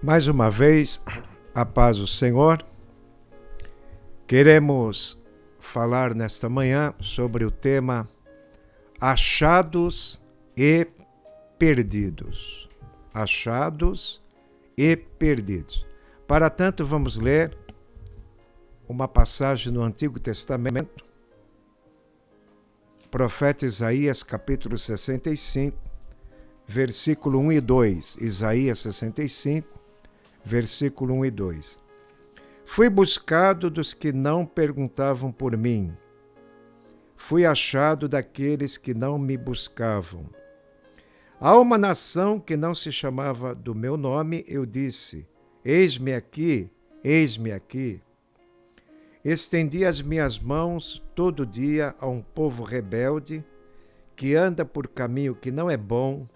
Mais uma vez, a paz do Senhor. Queremos falar nesta manhã sobre o tema achados e perdidos. Achados e perdidos. Para tanto, vamos ler uma passagem no Antigo Testamento, profeta Isaías, capítulo 65, versículo 1 e 2. Isaías 65, versículo 1 e 2. Fui buscado dos que não perguntavam por mim. Fui achado daqueles que não me buscavam. A uma nação que não se chamava do meu nome, eu disse: eis-me aqui, eis-me aqui. Estendi as minhas mãos todo dia a um povo rebelde que anda por caminho que não é bom,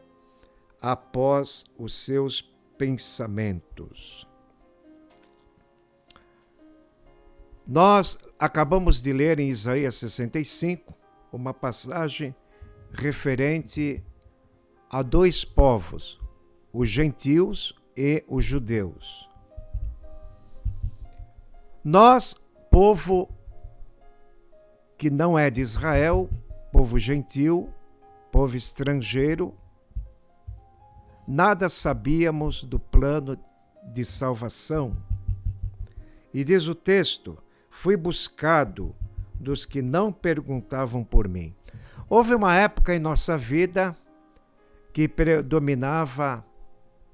após os seus pensamentos. Nós acabamos de ler em Isaías 65 uma passagem referente a dois povos, os gentios e os judeus. Nós, povo que não é de Israel, povo gentil, povo estrangeiro, nada sabíamos do plano de salvação. E diz o texto: fui buscado dos que não perguntavam por mim. Houve uma época em nossa vida que predominava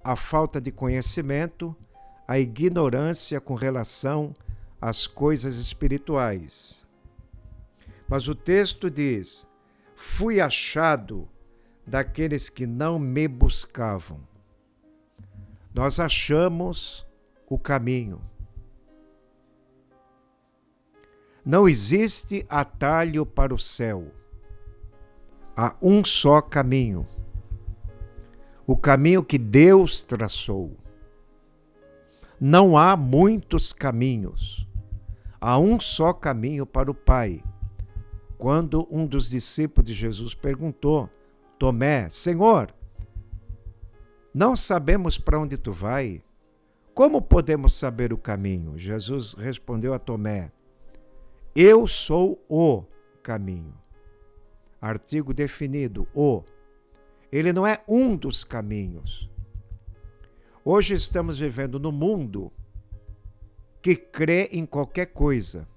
a falta de conhecimento, a ignorância com relação às coisas espirituais. Mas o texto diz: fui achado daqueles que não me buscavam. Nós achamos o caminho. Não existe atalho para o céu. Há um só caminho. O caminho que Deus traçou. Não há muitos caminhos. Há um só caminho para o Pai. Quando um dos discípulos de Jesus perguntou: Tomé, Senhor, não sabemos para onde tu vai. Como podemos saber o caminho? Jesus respondeu a Tomé: eu sou o caminho. Artigo definido, o. Ele não é um dos caminhos. Hoje estamos vivendo num mundo que crê em qualquer coisa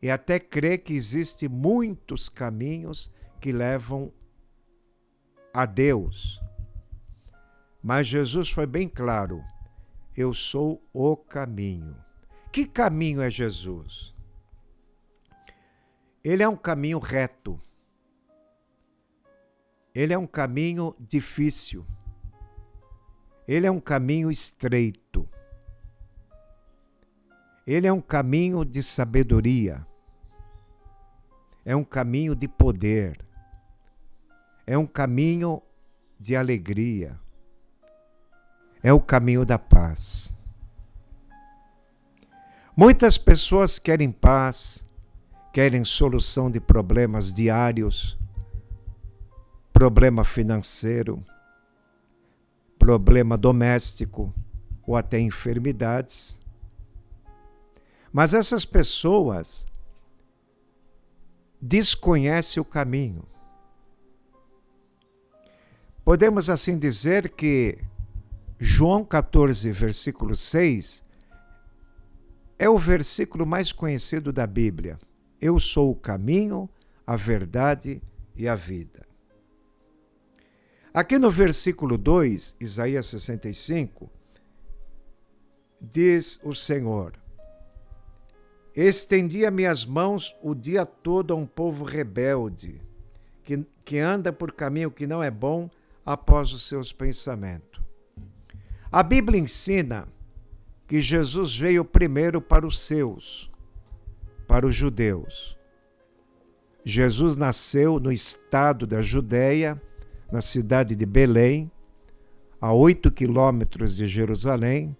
e até crê que existem muitos caminhos que levam a Deus. Mas Jesus foi bem claro: eu sou o caminho. Que caminho é Jesus? Ele é um caminho reto. Ele é um caminho difícil. Ele é um caminho estreito. Ele é um caminho de sabedoria. É um caminho de poder. É um caminho de alegria. É o caminho da paz. Muitas pessoas querem paz, querem solução de problemas diários, problema financeiro, problema doméstico ou até enfermidades. Mas essas pessoas desconhecem o caminho. Podemos assim dizer que João 14, versículo 6, é o versículo mais conhecido da Bíblia. Eu sou o caminho, a verdade e a vida. Aqui no versículo 2, Isaías 65, diz o Senhor: estendi as minhas mãos o dia todo a um povo rebelde, que anda por caminho que não é bom após os seus pensamentos. A Bíblia ensina que Jesus veio primeiro para os seus, para os judeus. Jesus nasceu no estado da Judéia, na cidade de Belém, a 8 quilômetros de Jerusalém,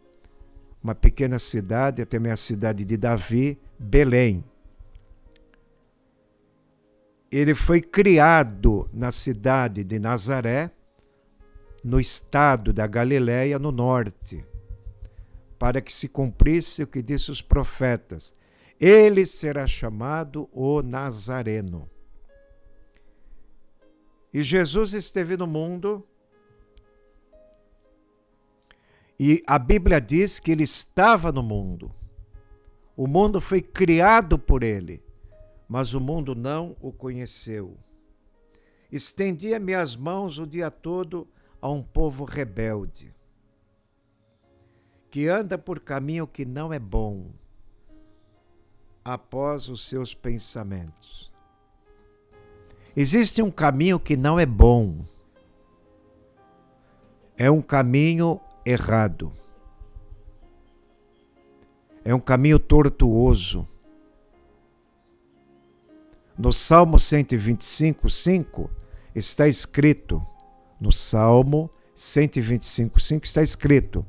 uma pequena cidade, também a cidade de Davi, Belém. Ele foi criado na cidade de Nazaré, no estado da Galileia, no norte. para que se cumprisse o que disse os profetas: ele será chamado o Nazareno. E Jesus esteve no mundo, e a Bíblia diz que ele estava no mundo. O mundo foi criado por ele, mas o mundo não o conheceu. Estendia minhas mãos o dia todo a um povo rebelde, que anda por caminho que não é bom, após os seus pensamentos. Existe um caminho que não é bom. É um caminho errado. É um caminho tortuoso. No Salmo 125:5 está escrito, no Salmo 125:5 está escrito: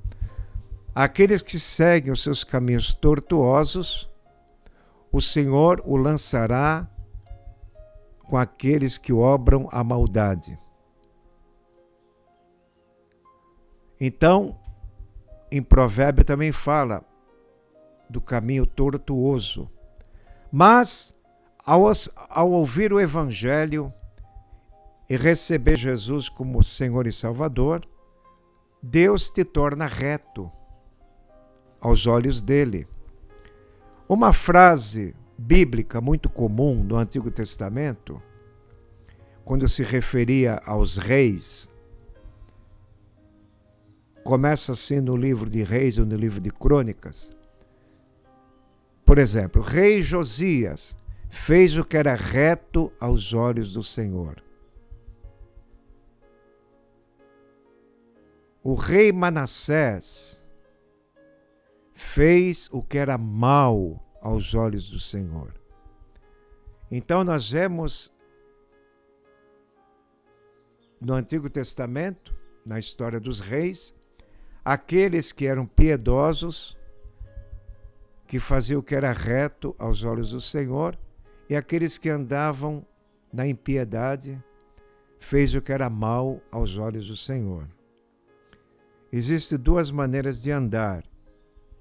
aqueles que seguem os seus caminhos tortuosos, o Senhor o lançará com aqueles que obram a maldade. Então, em Provérbio também fala do caminho tortuoso. Mas, ao ouvir o Evangelho e receber Jesus como Senhor e Salvador, Deus te torna reto aos olhos dele. Uma frase bíblica muito comum no Antigo Testamento, quando se referia aos reis, começa assim no livro de Reis ou no livro de Crônicas. Por exemplo, rei Josias fez o que era reto aos olhos do Senhor. O rei Manassés fez o que era mal aos olhos do Senhor. Então nós vemos no Antigo Testamento, na história dos reis, aqueles que eram piedosos, que faziam o que era reto aos olhos do Senhor, e aqueles que andavam na impiedade, fez o que era mal aos olhos do Senhor. Existem duas maneiras de andar: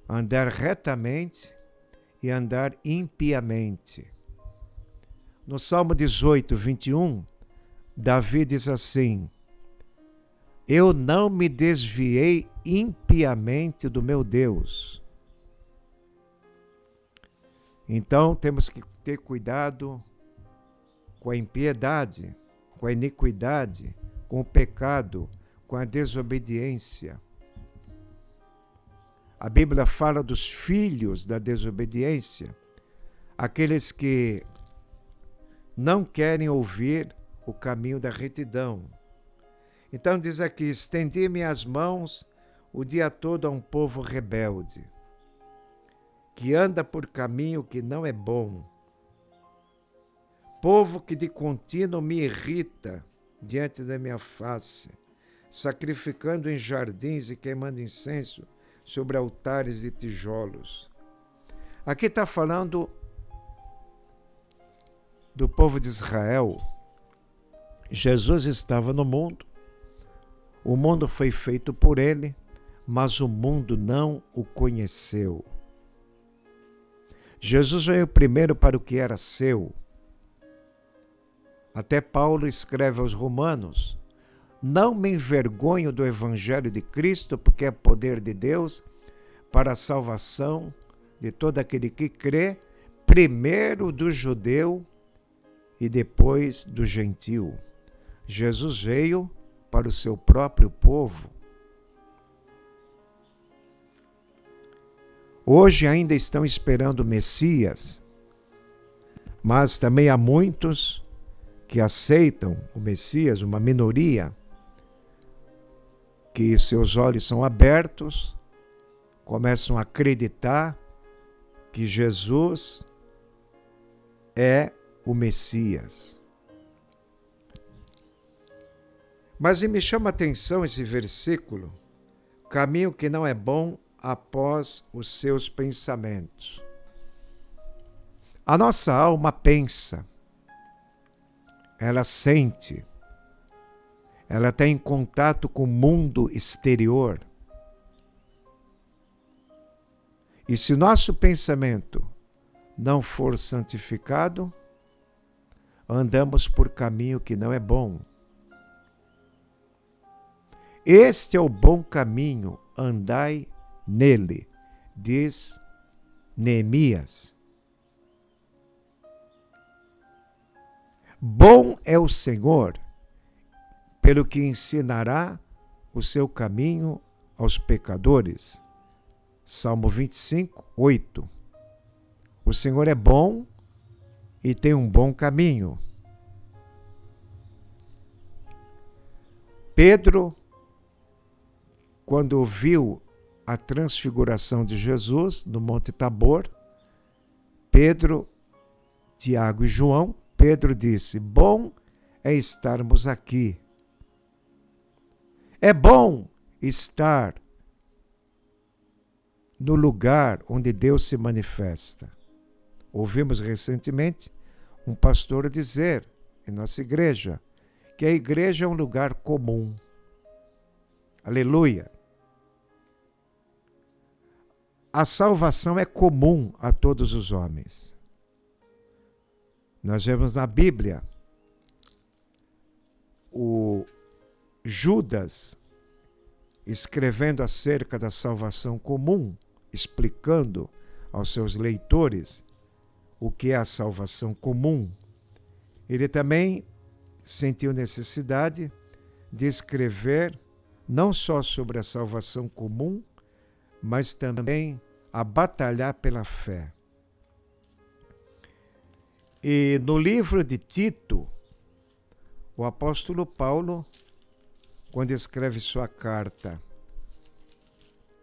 andar retamente e andar impiamente. No Salmo 18:21, Davi diz assim: eu não me desviei impiamente do meu Deus. Então temos que ter cuidado com a impiedade, com a iniquidade, com o pecado, com a desobediência. A Bíblia fala dos filhos da desobediência, aqueles que não querem ouvir o caminho da retidão. Então diz aqui: estendi minhas mãos o dia todo a um povo rebelde, que anda por caminho que não é bom. Povo que de contínuo me irrita diante da minha face, sacrificando em jardins e queimando incenso sobre altares de tijolos. Aqui está falando do povo de Israel. Jesus estava no mundo, o mundo foi feito por ele, mas o mundo não o conheceu. Jesus veio primeiro para o que era seu. Até Paulo escreve aos Romanos: não me envergonho do Evangelho de Cristo, porque é poder de Deus para a salvação de todo aquele que crê, primeiro do judeu e depois do gentio. Jesus veio para o seu próprio povo. Hoje ainda estão esperando o Messias, mas também há muitos que aceitam o Messias, uma minoria, que seus olhos são abertos, começam a acreditar que Jesus é o Messias. Mas me chama a atenção esse versículo: caminho que não é bom após os seus pensamentos. A nossa alma pensa, ela sente, ela está em contato com o mundo exterior. E se nosso pensamento não for santificado, andamos por caminho que não é bom. Este é o bom caminho, andai nele, diz Neemias. Bom é o Senhor, pelo que ensinará o seu caminho aos pecadores. Salmo 25, 8. O Senhor é bom e tem um bom caminho. Pedro, quando viu a transfiguração de Jesus no Monte Tabor, Pedro, Tiago e João, Pedro disse: bom é estarmos aqui. É bom estar no lugar onde Deus se manifesta. Ouvimos recentemente um pastor dizer em nossa igreja que a igreja é um lugar comum. Aleluia! A salvação é comum a todos os homens. Nós vemos na Bíblia o Judas escrevendo acerca da salvação comum, explicando aos seus leitores o que é a salvação comum. Ele também sentiu necessidade de escrever não só sobre a salvação comum, mas também a batalhar pela fé. E no livro de Tito, o apóstolo Paulo, quando escreve sua carta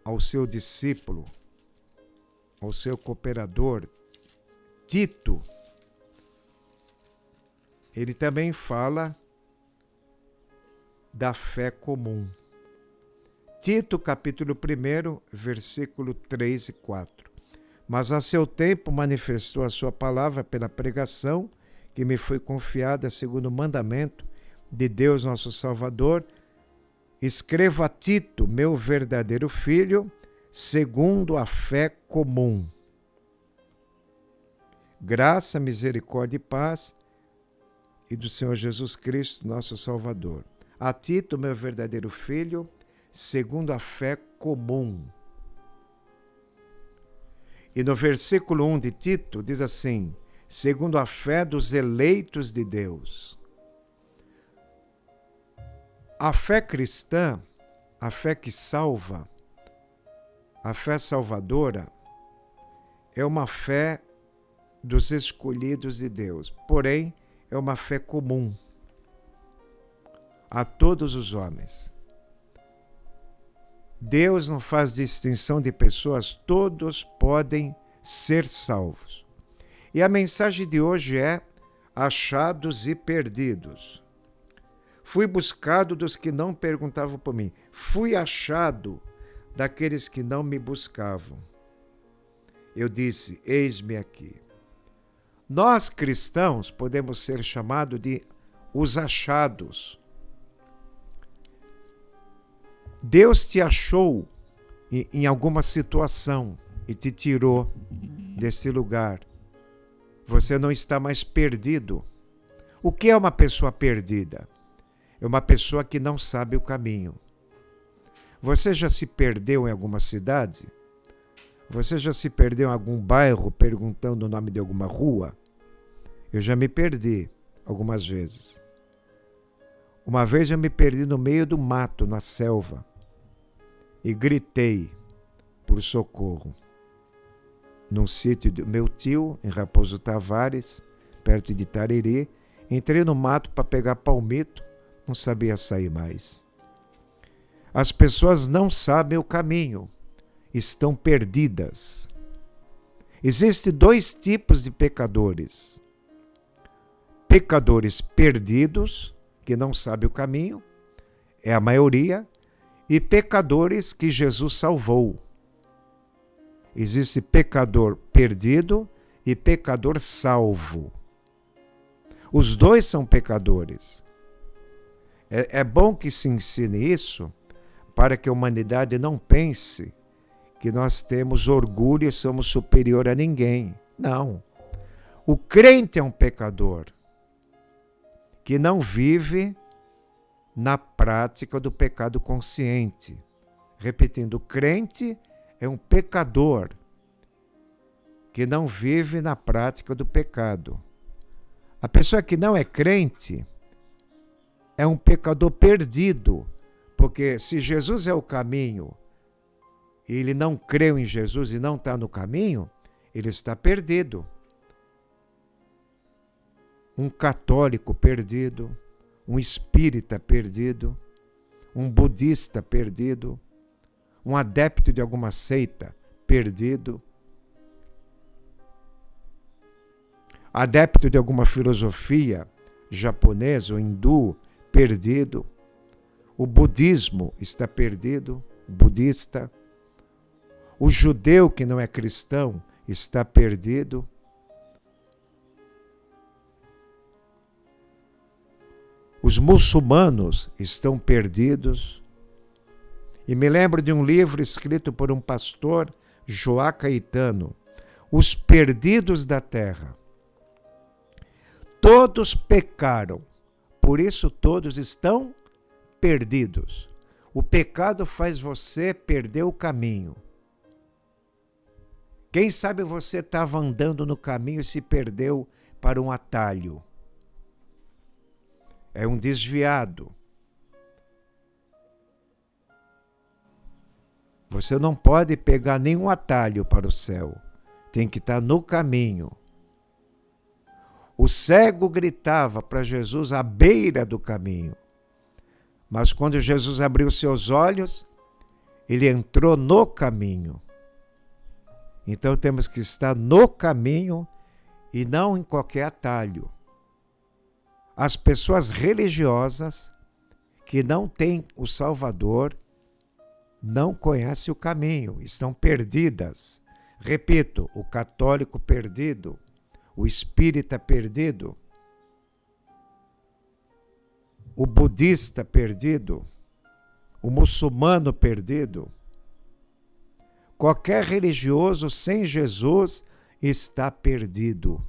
ao seu discípulo, ao seu cooperador, Tito, ele também fala da fé comum. Tito, capítulo 1, versículo 3 e 4. Mas a seu tempo manifestou a sua palavra pela pregação que me foi confiada segundo o mandamento de Deus nosso Salvador. Escrevo a Tito, meu verdadeiro filho, segundo a fé comum. Graça, misericórdia e paz e do Senhor Jesus Cristo, nosso Salvador. A Tito, meu verdadeiro filho, segundo a fé comum. E no versículo 1 de Tito diz assim: segundo a fé dos eleitos de Deus. A fé cristã, a fé que salva, a fé salvadora, é uma fé dos escolhidos de Deus. Porém, é uma fé comum a todos os homens. Deus não faz distinção de pessoas, todos podem ser salvos. E a mensagem de hoje é: achados e perdidos. Fui buscado dos que não perguntavam por mim. Fui achado daqueles que não me buscavam. Eu disse: eis-me aqui. Nós cristãos podemos ser chamados de os achados. Deus te achou em alguma situação e te tirou desse lugar. Você não está mais perdido. O que é uma pessoa perdida? É uma pessoa que não sabe o caminho. Você já se perdeu em alguma cidade? Você já se perdeu em algum bairro perguntando o nome de alguma rua? Eu já me perdi algumas vezes. Uma vez eu me perdi no meio do mato, na selva, e gritei por socorro. Num sítio do meu tio, em Raposo Tavares, perto de Itariri, entrei no mato para pegar palmito, não sabia sair mais. As pessoas não sabem o caminho, estão perdidas. Existem dois tipos de pecadores. Pecadores perdidos, que não sabem o caminho, é a maioria, e pecadores que Jesus salvou. Existe pecador perdido e pecador salvo. Os dois são pecadores. É bom que se ensine isso para que a humanidade não pense que nós temos orgulho e somos superior a ninguém. Não. O crente é um pecador que não vive na prática do pecado consciente. Repetindo, o crente é um pecador que não vive na prática do pecado. A pessoa que não é crente é um pecador perdido, porque se Jesus é o caminho e ele não creu em Jesus e não está no caminho, ele está perdido. Um católico perdido, um espírita perdido, um budista perdido, um adepto de alguma seita perdido, adepto de alguma filosofia japonesa ou hindu perdido, o budismo está perdido, budista, o judeu que não é cristão está perdido, os muçulmanos estão perdidos. E me lembro de um livro escrito por um pastor, Joá Caetano, Os Perdidos da Terra. Todos pecaram, por isso todos estão perdidos. O pecado faz você perder o caminho. Quem sabe você estava andando no caminho e se perdeu para um atalho. É um desviado. Você não pode pegar nenhum atalho para o céu. Tem que estar no caminho. O cego gritava para Jesus à beira do caminho. Mas quando Jesus abriu seus olhos, ele entrou no caminho. Então temos que estar no caminho e não em qualquer atalho. As pessoas religiosas que não têm o Salvador não conhecem o caminho, estão perdidas. Repito, o católico perdido, o espírita perdido, o budista perdido, o muçulmano perdido. Qualquer religioso sem Jesus está perdido.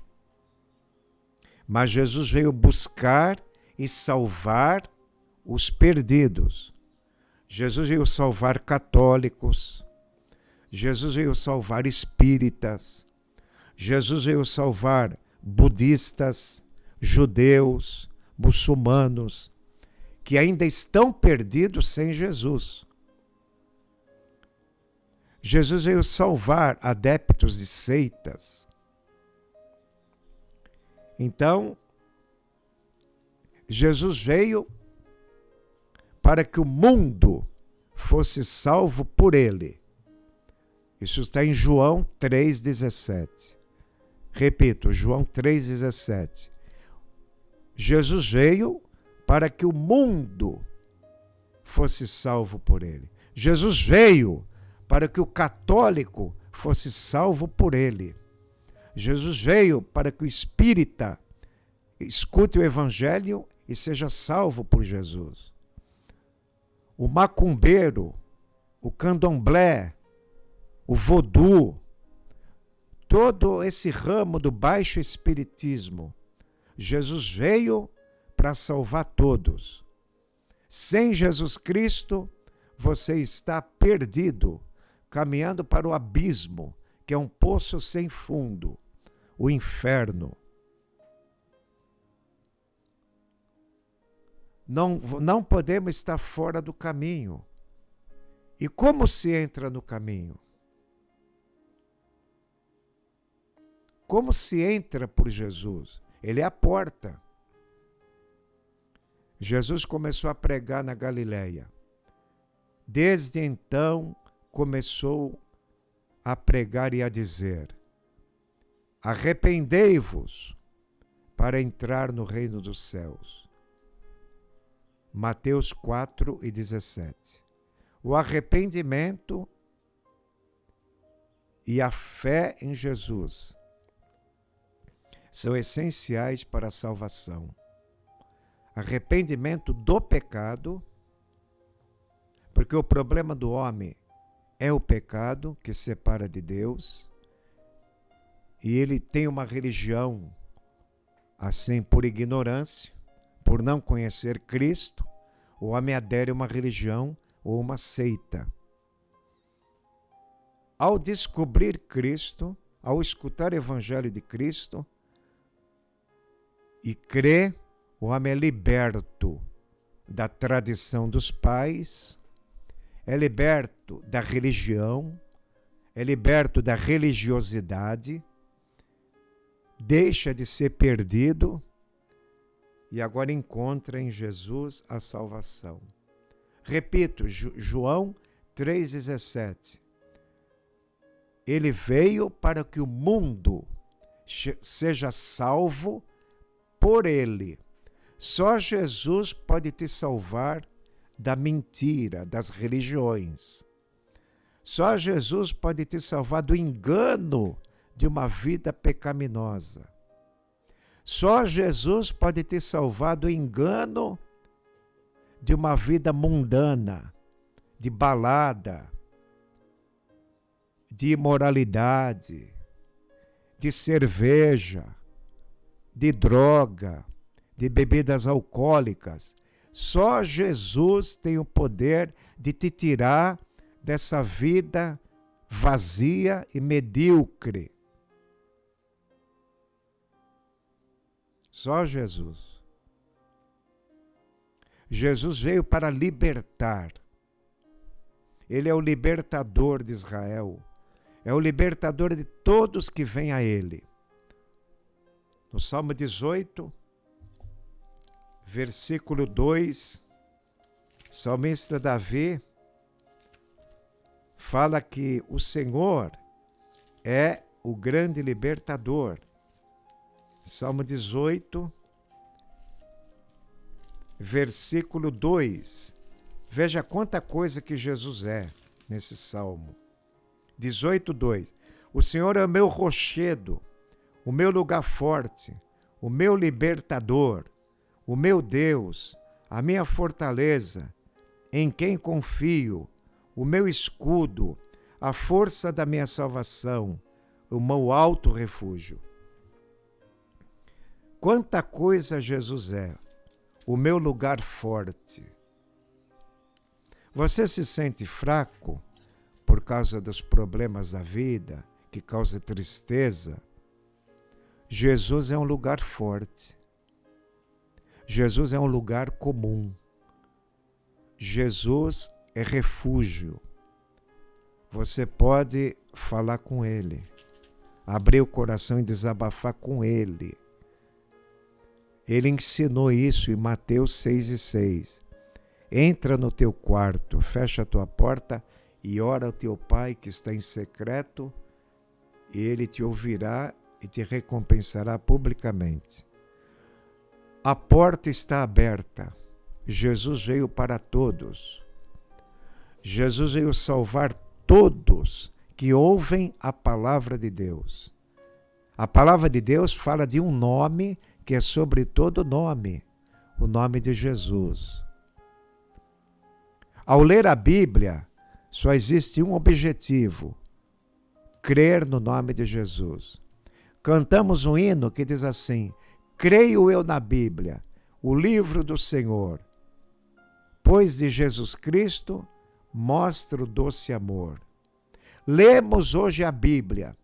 Mas Jesus veio buscar e salvar os perdidos. Jesus veio salvar católicos. Jesus veio salvar espíritas. Jesus veio salvar budistas, judeus, muçulmanos, que ainda estão perdidos sem Jesus. Jesus veio salvar adeptos de seitas. Então, Jesus veio para que o mundo fosse salvo por ele. Isso está em João 3,17. Repito, João 3,17. Jesus veio para que o mundo fosse salvo por ele. Jesus veio para que o católico fosse salvo por ele. Jesus veio para que o espírita escute o evangelho e seja salvo por Jesus. O macumbeiro, o candomblé, o vodú, todo esse ramo do baixo espiritismo, Jesus veio para salvar todos. Sem Jesus Cristo, você está perdido, caminhando para o abismo, que é um poço sem fundo, o inferno. Não podemos estar fora do caminho. E como se entra no caminho? Como se entra por Jesus? Ele é a porta. Jesus começou a pregar na Galileia. Desde então, começou a pregar e a dizer: arrependei-vos para entrar no reino dos céus. Mateus 4:17. O arrependimento e a fé em Jesus são essenciais para a salvação. Arrependimento do pecado, porque o problema do homem é o pecado que separa de Deus, e ele tem uma religião assim por ignorância, por não conhecer Cristo. O homem adere a uma religião ou uma seita. Ao descobrir Cristo, ao escutar o Evangelho de Cristo e crer, o homem é liberto da tradição dos pais, é liberto da religião, é liberto da religiosidade, deixa de ser perdido e agora encontra em Jesus a salvação. Repito, João 3,17. Ele veio para que o mundo seja salvo por ele. Só Jesus pode te salvar da mentira, das religiões. Só Jesus pode te salvar do engano de uma vida pecaminosa. Só Jesus pode te salvar do engano de uma vida mundana, de balada, de imoralidade, de cerveja, de droga, de bebidas alcoólicas. Só Jesus tem o poder de te tirar dessa vida vazia e medíocre. Só Jesus. Jesus veio para libertar. Ele é o libertador de Israel. É o libertador de todos que vêm a ele. No Salmo 18, versículo 2, o salmista Davi fala que o Senhor é o grande libertador. Salmo 18, versículo 2. Veja quanta coisa que Jesus é nesse salmo. 18:2. O Senhor é o meu rochedo, o meu lugar forte, o meu libertador, o meu Deus, a minha fortaleza, em quem confio, o meu escudo, a força da minha salvação, o meu alto refúgio. Quanta coisa Jesus é, o meu lugar forte. Você se sente fraco por causa dos problemas da vida, que causa tristeza? Jesus é um lugar forte. Jesus é um lugar comum. Jesus é refúgio. Você pode falar com Ele, abrir o coração e desabafar com Ele. Ele ensinou isso em Mateus 6:6. Entra no teu quarto, fecha a tua porta e ora ao teu Pai que está em secreto, e Ele te ouvirá e te recompensará publicamente. A porta está aberta. Jesus veio para todos. Jesus veio salvar todos que ouvem a palavra de Deus. A palavra de Deus fala de um nome que é sobre todo nome, o nome de Jesus. Ao ler a Bíblia, só existe um objetivo: crer no nome de Jesus. Cantamos um hino que diz assim: creio eu na Bíblia, o livro do Senhor, pois de Jesus Cristo mostra o doce amor. Lemos hoje a Bíblia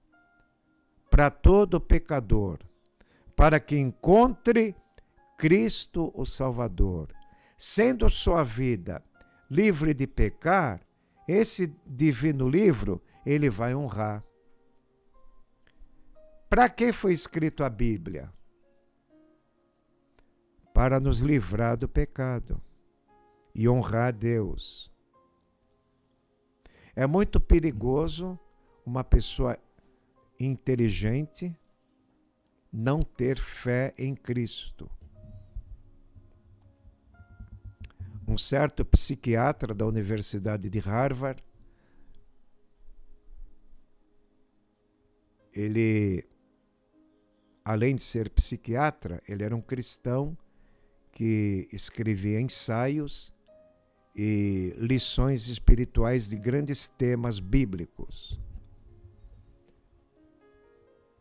para todo pecador, para que encontre Cristo o Salvador. Sendo sua vida livre de pecar, esse divino livro ele vai honrar. Para que foi escrito a Bíblia? Para nos livrar do pecado e honrar a Deus. É muito perigoso uma pessoa inteligente não ter fé em Cristo. Um certo psiquiatra da Universidade de Harvard, ele, além de ser psiquiatra, ele era um cristão que escrevia ensaios e lições espirituais de grandes temas bíblicos.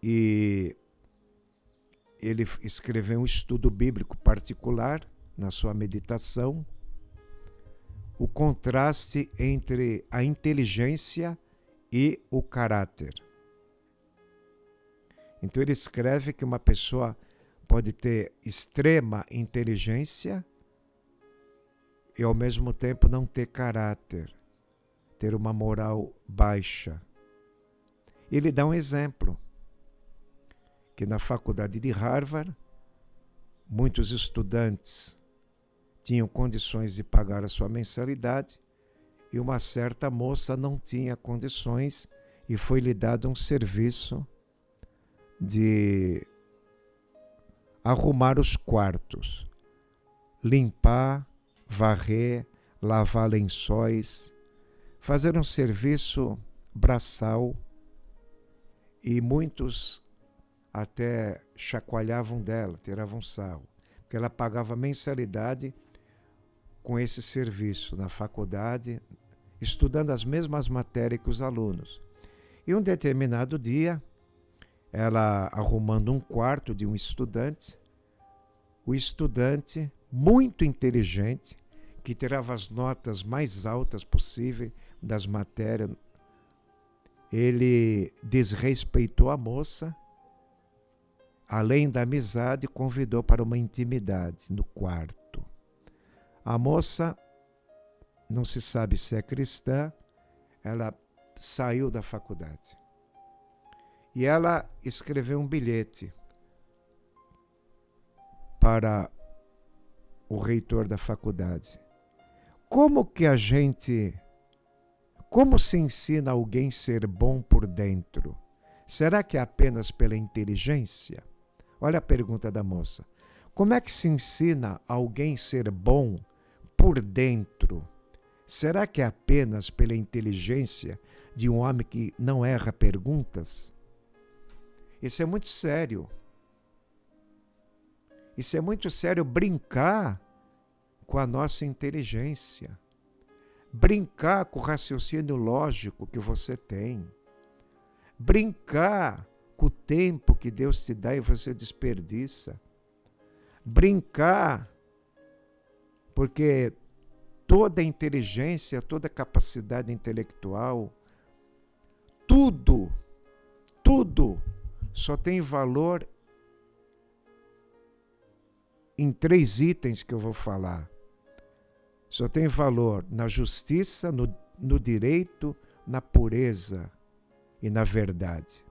E ele escreveu um estudo bíblico particular na sua meditação, o contraste entre a inteligência e o caráter. Então ele escreve que uma pessoa pode ter extrema inteligência e ao mesmo tempo não ter caráter, ter uma moral baixa. Ele dá um exemplo, que na faculdade de Harvard, muitos estudantes tinham condições de pagar a sua mensalidade e uma certa moça não tinha condições e foi-lhe dado um serviço de arrumar os quartos, limpar, varrer, lavar lençóis, fazer um serviço braçal, e muitos até chacoalhavam dela, tiravam sarro, porque ela pagava mensalidade com esse serviço na faculdade, estudando as mesmas matérias que os alunos. E um determinado dia, ela arrumando um quarto de um estudante, o estudante, muito inteligente, que tirava as notas mais altas possíveis das matérias, ele desrespeitou a moça, além da amizade, convidou para uma intimidade no quarto. A moça, não se sabe se é cristã, ela saiu da faculdade. E ela escreveu um bilhete para o reitor da faculdade. Como se ensina alguém a ser bom por dentro? Será que é apenas pela inteligência? Olha a pergunta da moça. Como é que se ensina alguém a ser bom por dentro? Será que é apenas pela inteligência de um homem que não erra perguntas? Isso é muito sério. Isso é muito sério, brincar com a nossa inteligência. Brincar com o raciocínio lógico que você tem. Brincar com o tempo que Deus te dá e você desperdiça. Brincar, porque toda inteligência, toda capacidade intelectual, tudo só tem valor em 3 itens que eu vou falar. Só tem valor na justiça, no direito, na pureza e na verdade.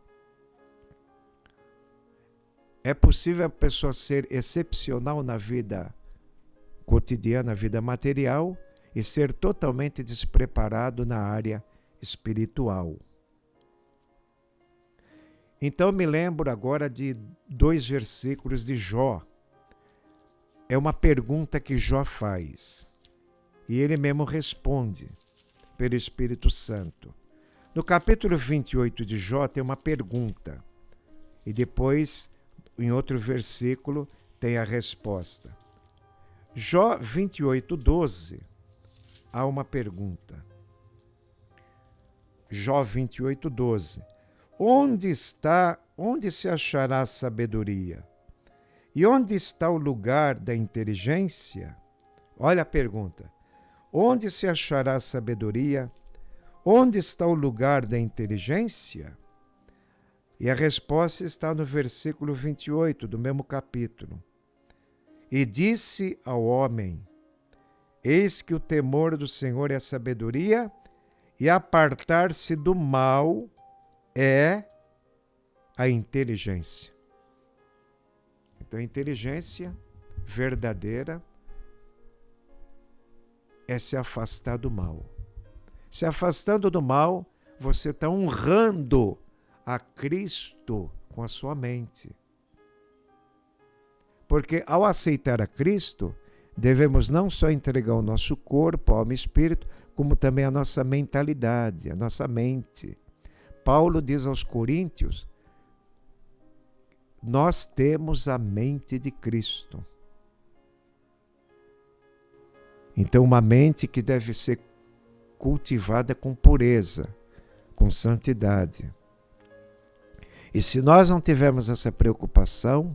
É possível a pessoa ser excepcional na vida cotidiana, na vida material, e ser totalmente despreparado na área espiritual. Então me lembro agora de 2 versículos de Jó. É uma pergunta que Jó faz. E ele mesmo responde pelo Espírito Santo. No capítulo 28 de Jó tem uma pergunta. E depois, em outro versículo, tem a resposta. Jó 28:12, há uma pergunta. Jó 28:12. Onde se achará a sabedoria? E onde está o lugar da inteligência? Olha a pergunta. Onde se achará a sabedoria? Onde está o lugar da inteligência? E a resposta está no versículo 28 do mesmo capítulo. E disse ao homem: eis que o temor do Senhor é a sabedoria, e apartar-se do mal é a inteligência. Então, a inteligência verdadeira é se afastar do mal. Se afastando do mal, você está honrando a Cristo com a sua mente. Porque ao aceitar a Cristo, devemos não só entregar o nosso corpo, alma e espírito, como também a nossa mentalidade, a nossa mente. Paulo diz aos Coríntios, nós temos a mente de Cristo. Então, uma mente que deve ser cultivada com pureza, com santidade. E se nós não tivermos essa preocupação,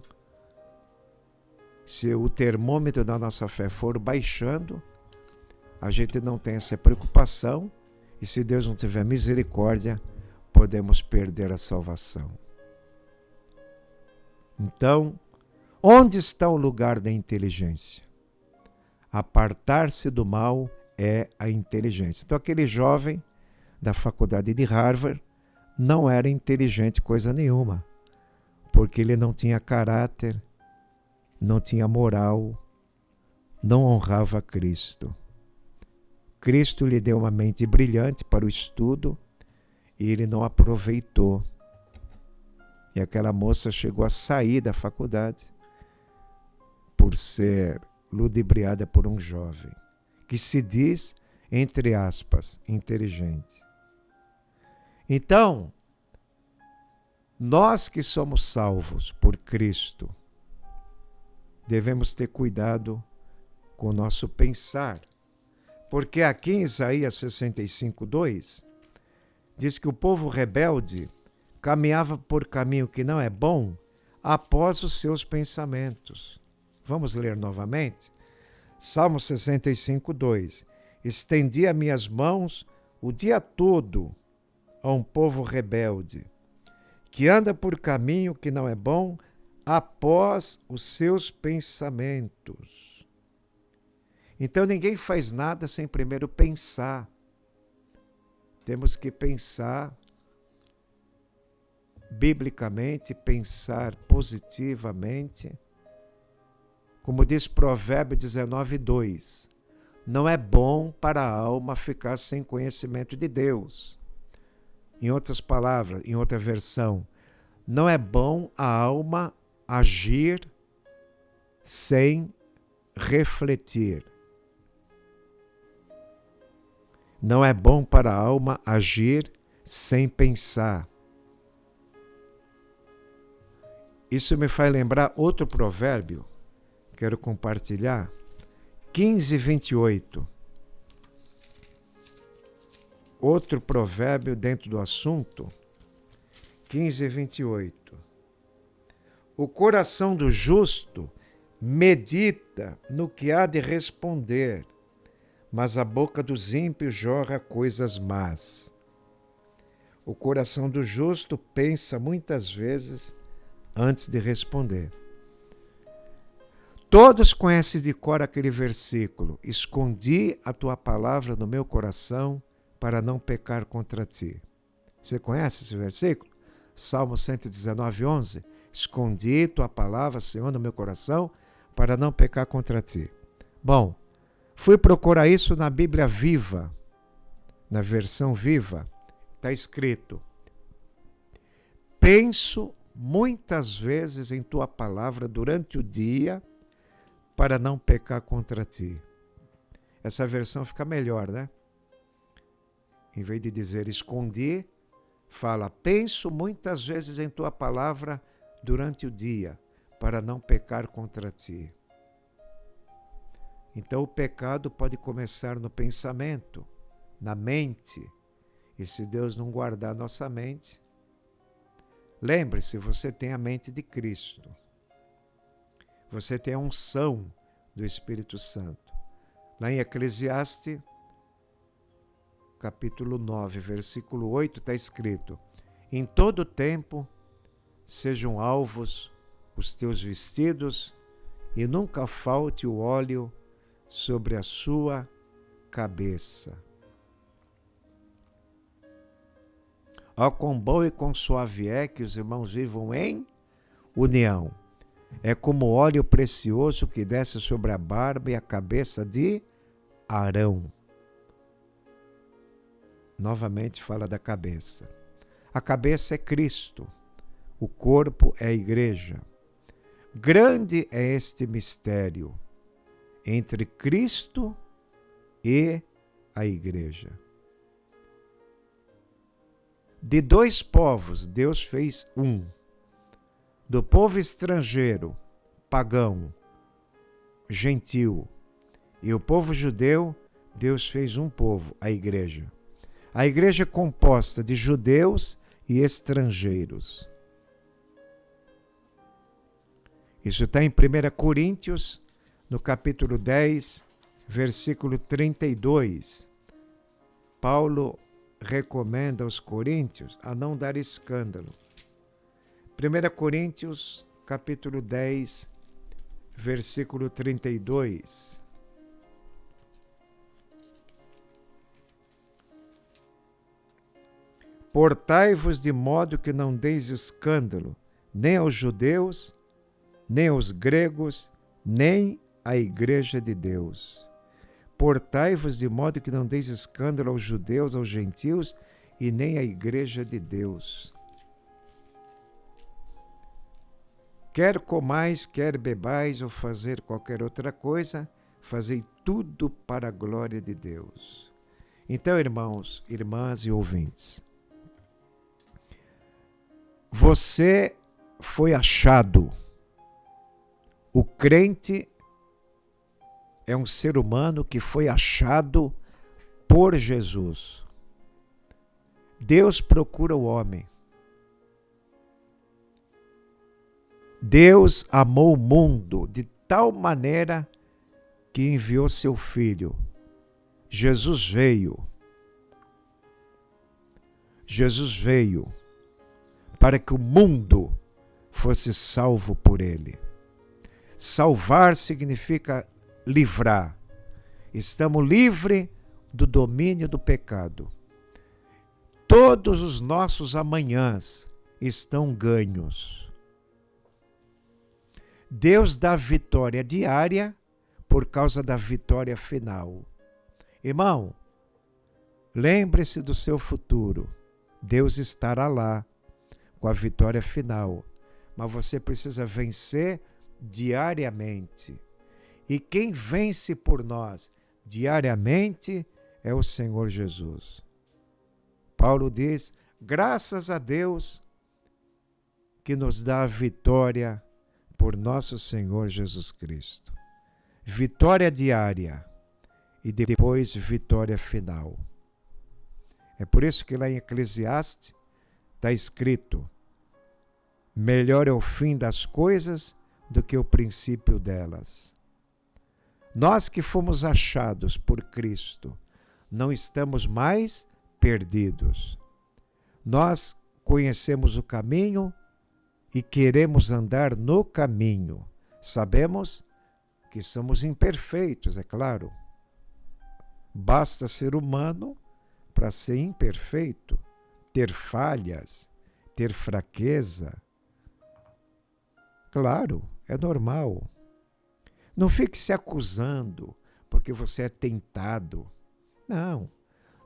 se o termômetro da nossa fé for baixando, a gente não tem essa preocupação, e se Deus não tiver misericórdia, podemos perder a salvação. Então, onde está o lugar da inteligência? Apartar-se do mal é a inteligência. Então, aquele jovem da faculdade de Harvard não era inteligente coisa nenhuma, porque ele não tinha caráter, não tinha moral, não honrava Cristo. Cristo lhe deu uma mente brilhante para o estudo e ele não aproveitou. E aquela moça chegou a sair da faculdade por ser ludibriada por um jovem que se diz, entre aspas, inteligente. Então, nós que somos salvos por Cristo, devemos ter cuidado com o nosso pensar. Porque aqui em Isaías 65:2, diz que o povo rebelde caminhava por caminho que não é bom após os seus pensamentos. Vamos ler novamente? Salmo 65:2. Estendi as minhas mãos o dia todo a um povo rebelde, que anda por caminho que não é bom após os seus pensamentos. Então ninguém faz nada sem primeiro pensar. Temos que pensar biblicamente, pensar positivamente. Como diz Provérbio 19:2, não é bom para a alma ficar sem conhecimento de Deus. Em outras palavras, em outra versão, não é bom a alma agir sem refletir. Não é bom para a alma agir sem pensar. Isso me faz lembrar outro provérbio, quero compartilhar, 15:28. Outro provérbio dentro do assunto, 15:28. O coração do justo medita no que há de responder, mas a boca dos ímpios jorra coisas más. O coração do justo pensa muitas vezes antes de responder. Todos conhecem de cor aquele versículo: escondi a tua palavra no meu coração para não pecar contra ti. Você conhece esse versículo? Salmo 119:11. Escondi tua palavra, Senhor, no meu coração para não pecar contra ti. Bom, fui procurar isso na Bíblia Viva, na versão Viva. Está escrito: penso muitas vezes em tua palavra durante o dia para não pecar contra ti. Essa versão fica melhor, né? Em vez de dizer escondi, fala: penso muitas vezes em tua palavra durante o dia para não pecar contra ti. Então o pecado pode começar no pensamento, na mente. E se Deus não guardar nossa mente, lembre-se, você tem a mente de Cristo. Você tem a unção do Espírito Santo. Lá em Eclesiastes, capítulo 9, versículo 8, está escrito: em todo tempo sejam alvos os teus vestidos e nunca falte o óleo sobre a sua cabeça. Ó, quão bom e quão suave é que os irmãos vivam em união. É como óleo precioso que desce sobre a barba e a cabeça de Arão. Novamente fala da cabeça. A cabeça é Cristo. O corpo é a igreja. Grande é este mistério entre Cristo e a igreja. De dois povos, Deus fez um. Do povo estrangeiro, pagão, gentil, E o povo judeu, Deus fez um povo, a igreja. A igreja é composta de judeus e estrangeiros. Isso está em 1 Coríntios, no capítulo 10, versículo 32. Paulo recomenda aos coríntios a não dar escândalo. 1 Coríntios, capítulo 10, versículo 32. Portai-vos de modo que não deis escândalo, nem aos judeus, nem aos gregos, nem à igreja de Deus. Portai-vos de modo que não deis escândalo aos judeus, aos gentios, e nem à igreja de Deus. Quer comais, quer bebais, ou fazer qualquer outra coisa, fazei tudo para a glória de Deus. Então, irmãos, irmãs e ouvintes, você foi achado. O crente é um ser humano que foi achado por Jesus. Deus procura o homem. Deus amou o mundo de tal maneira que enviou seu Filho. Jesus veio. Jesus veio para que o mundo fosse salvo por ele. Salvar significa livrar. Estamos livres do domínio do pecado. Todos os nossos amanhãs estão ganhos. Deus dá vitória diária por causa da vitória final. Irmão, lembre-se do seu futuro. Deus estará lá com a vitória final. Mas você precisa vencer diariamente. E quem vence por nós diariamente é o Senhor Jesus. Paulo diz, graças a Deus que nos dá a vitória por nosso Senhor Jesus Cristo. Vitória diária e depois vitória final. É por isso que lá em Eclesiastes está escrito, melhor é o fim das coisas do que o princípio delas. Nós que fomos achados por Cristo, não estamos mais perdidos. Nós conhecemos o caminho e queremos andar no caminho. Sabemos que somos imperfeitos, é claro. Basta ser humano para ser imperfeito, ter falhas, ter fraqueza. Claro, é normal. Não fique se acusando porque você é tentado.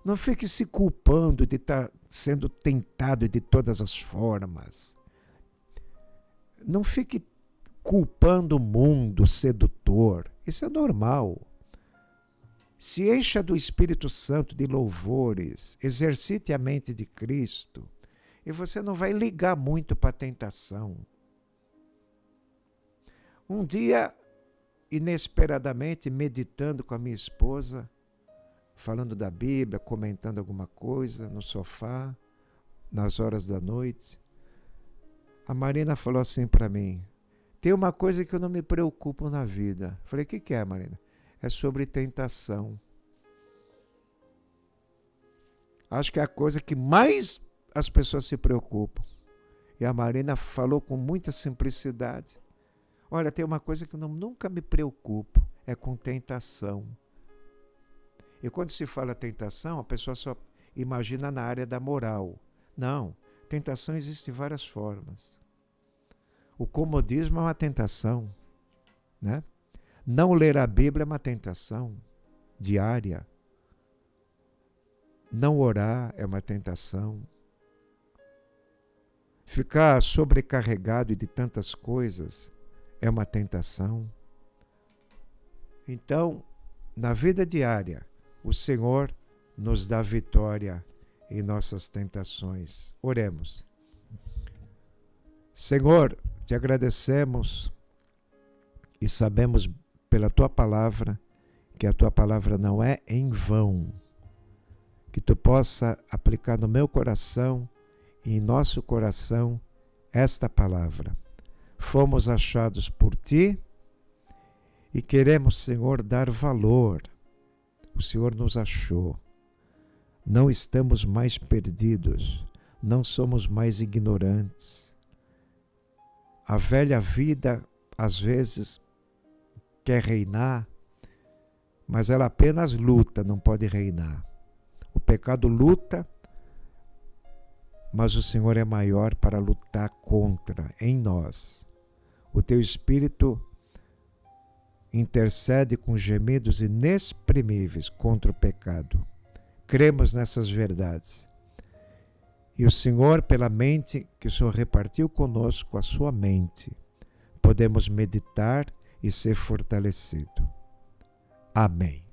Não fique se culpando de estar sendo tentado de todas as formas. Não fique culpando o mundo sedutor. Isso é normal. Se encha do Espírito Santo de louvores, exercite a mente de Cristo e você não vai ligar muito para a tentação. Um dia, inesperadamente, meditando com a minha esposa, falando da Bíblia, comentando alguma coisa no sofá, nas horas da noite, a Marina falou assim para mim, tem uma coisa que eu não me preocupo na vida. Falei, o que é, Marina? É sobre tentação. Acho que é a coisa que mais as pessoas se preocupam. E a Marina falou com muita simplicidade. Olha, tem uma coisa que eu nunca me preocupo, é com tentação. E quando se fala tentação, a pessoa só imagina na área da moral. Não, tentação existe de várias formas. O comodismo é uma tentação, né? Não ler a Bíblia é uma tentação diária. Não orar é uma tentação. Ficar sobrecarregado de tantas coisas é uma tentação. Então, na vida diária, o Senhor nos dá vitória em nossas tentações. Oremos. Senhor, te agradecemos e sabemos pela tua palavra que a tua palavra não é em vão, que tu possa aplicar no meu coração e em nosso coração esta palavra. Fomos achados por ti e queremos, Senhor, dar valor. O Senhor nos achou. Não estamos mais perdidos, não somos mais ignorantes. A velha vida, às vezes, quer reinar, mas ela apenas luta, não pode reinar. O pecado luta, mas o Senhor é maior para lutar contra em nós. O teu Espírito intercede com gemidos inexprimíveis contra o pecado. Cremos nessas verdades. E o Senhor, pela mente que o Senhor repartiu conosco, a sua mente, podemos meditar e ser fortalecido. Amém.